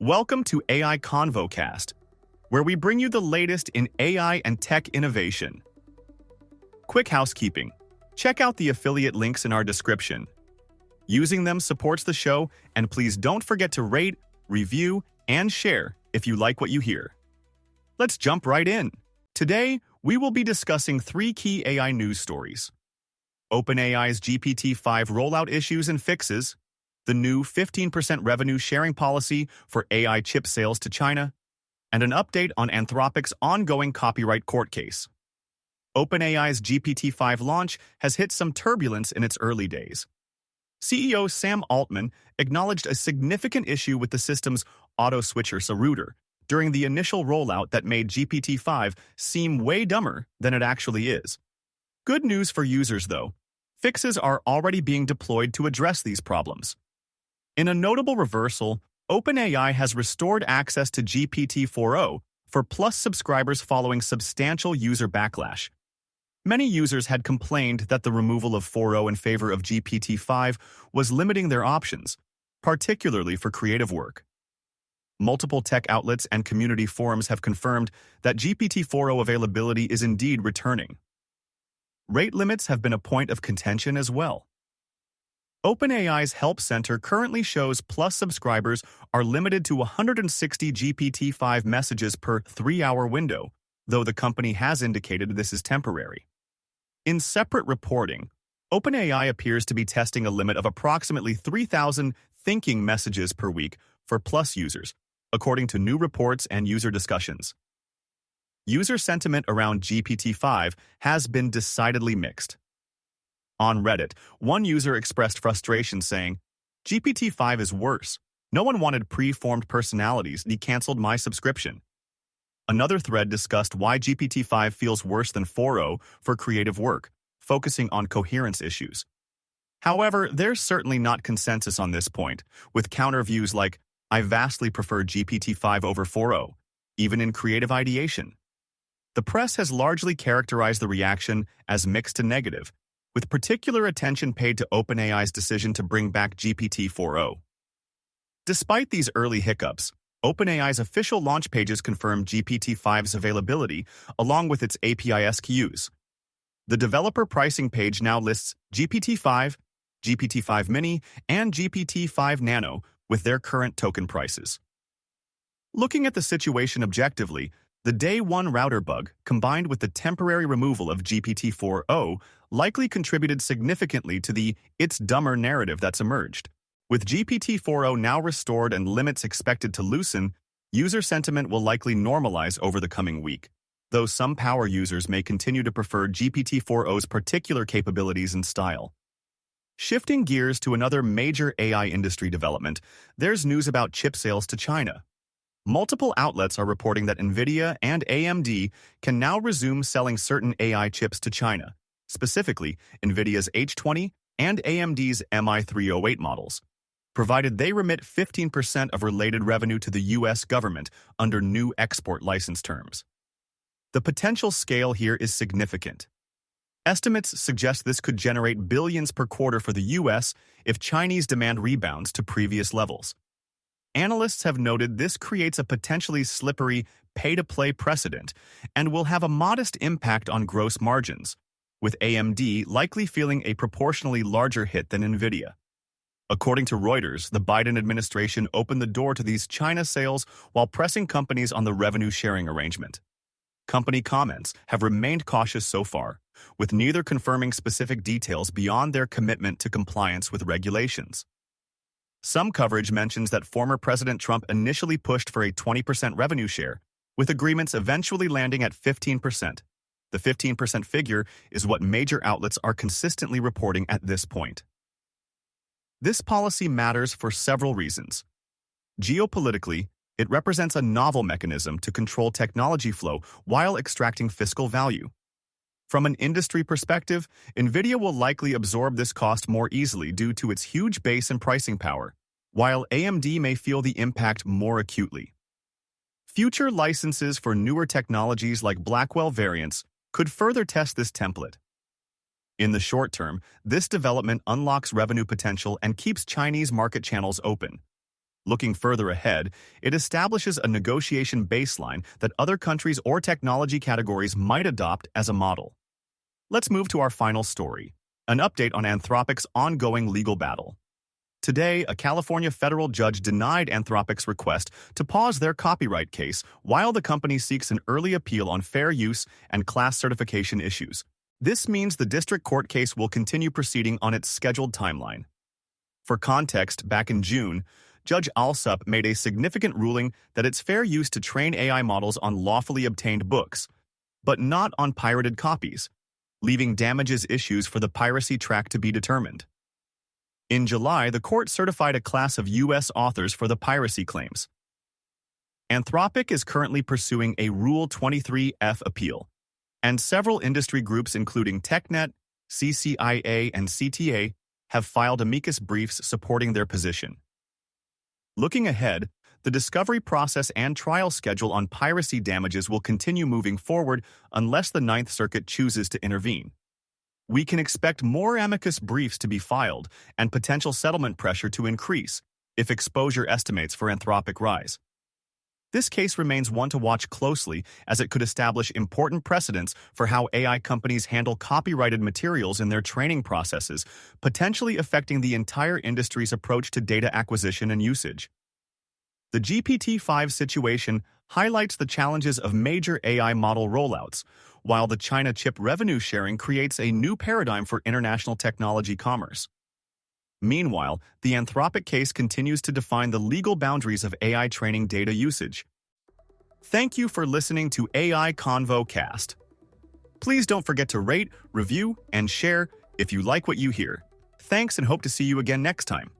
Welcome to AI ConvoCast, where we bring you the latest in AI and tech innovation. Quick housekeeping. Check out the affiliate links in our description. Using them supports the show, and please don't forget to rate, review, and share if you like what you hear. Let's jump right in. Today, we will be discussing three key AI news stories: OpenAI's GPT-5 rollout issues and fixes, the new 15% revenue sharing policy for AI chip sales to China, and an update on Anthropic's ongoing copyright court case. OpenAI's GPT-5 launch has hit some turbulence in its early days. CEO Sam Altman acknowledged a significant issue with the system's auto-switcher router during the initial rollout that made GPT-5 seem way dumber than it actually is. Good news for users, though. Fixes are already being deployed to address these problems. In a notable reversal, OpenAI has restored access to GPT-4o for Plus subscribers following substantial user backlash. Many users had complained that the removal of 4o in favor of GPT-5 was limiting their options, particularly for creative work. Multiple tech outlets and community forums have confirmed that GPT-4o availability is indeed returning. Rate limits have been a point of contention as well. OpenAI's Help Center currently shows Plus subscribers are limited to 160 GPT-5 messages per 3-hour window, though the company has indicated this is temporary. In separate reporting, OpenAI appears to be testing a limit of approximately 3,000 thinking messages per week for Plus users, according to new reports and user discussions. User sentiment around GPT-5 has been decidedly mixed. On Reddit, one user expressed frustration saying, "GPT-5 is worse. No one wanted pre-formed personalities. He canceled my subscription." Another thread discussed why GPT-5 feels worse than 4o for creative work, focusing on coherence issues. However, there's certainly not consensus on this point, with counter views like, "I vastly prefer GPT-5 over 4o, even in creative ideation." The press has largely characterized the reaction as mixed to negative, with particular attention paid to OpenAI's decision to bring back GPT-4o. Despite these early hiccups, OpenAI's official launch pages confirm GPT-5's availability along with its API SKUs. The developer pricing page now lists GPT-5, GPT-5 Mini, and GPT-5 Nano with their current token prices. Looking at the situation objectively, the Day 1 router bug, combined with the temporary removal of GPT-4o, likely contributed significantly to the "it's dumber" narrative that's emerged. With GPT-4o now restored and limits expected to loosen, user sentiment will likely normalize over the coming week, though some power users may continue to prefer GPT-4o's particular capabilities and style. Shifting gears to another major AI industry development, there's news about chip sales to China. Multiple outlets are reporting that Nvidia and AMD can now resume selling certain AI chips to China, specifically Nvidia's H20 and AMD's MI308 models, provided they remit 15% of related revenue to the U.S. government under new export license terms. The potential scale here is significant. Estimates suggest this could generate billions per quarter for the U.S. if Chinese demand rebounds to previous levels. Analysts have noted this creates a potentially slippery pay-to-play precedent and will have a modest impact on gross margins, with AMD likely feeling a proportionally larger hit than Nvidia. According to Reuters, the Biden administration opened the door to these China sales while pressing companies on the revenue-sharing arrangement. Company comments have remained cautious so far, with neither confirming specific details beyond their commitment to compliance with regulations. Some coverage mentions that former President Trump initially pushed for a 20% revenue share, with agreements eventually landing at 15%. The 15% figure is what major outlets are consistently reporting at this point. This policy matters for several reasons. Geopolitically, it represents a novel mechanism to control technology flow while extracting fiscal value. From an industry perspective, Nvidia will likely absorb this cost more easily due to its huge base and pricing power, while AMD may feel the impact more acutely. Future licenses for newer technologies like Blackwell variants could further test this template. In the short term, this development unlocks revenue potential and keeps Chinese market channels open. Looking further ahead, it establishes a negotiation baseline that other countries or technology categories might adopt as a model. Let's move to our final story, an update on Anthropic's ongoing legal battle. Today, a California federal judge denied Anthropic's request to pause their copyright case while the company seeks an early appeal on fair use and class certification issues. This means the district court case will continue proceeding on its scheduled timeline. For context, back in June, Judge Alsup made a significant ruling that it's fair use to train AI models on lawfully obtained books, but not on pirated copies, leaving damages issues for the piracy track to be determined. In July, the court certified a class of U.S. authors for the piracy claims. Anthropic is currently pursuing a Rule 23F appeal, and several industry groups including TechNet, CCIA, and CTA have filed amicus briefs supporting their position. Looking ahead, the discovery process and trial schedule on piracy damages will continue moving forward unless the Ninth Circuit chooses to intervene. We can expect more amicus briefs to be filed and potential settlement pressure to increase if exposure estimates for Anthropic rise. This case remains one to watch closely as it could establish important precedents for how AI companies handle copyrighted materials in their training processes, potentially affecting the entire industry's approach to data acquisition and usage. The GPT-5 situation highlights the challenges of major AI model rollouts, while the China chip revenue sharing creates a new paradigm for international technology commerce. Meanwhile, the Anthropic case continues to define the legal boundaries of AI training data usage. Thank you for listening to AI Convo Cast. Please don't forget to rate, review, and share if you like what you hear. Thanks and hope to see you again next time.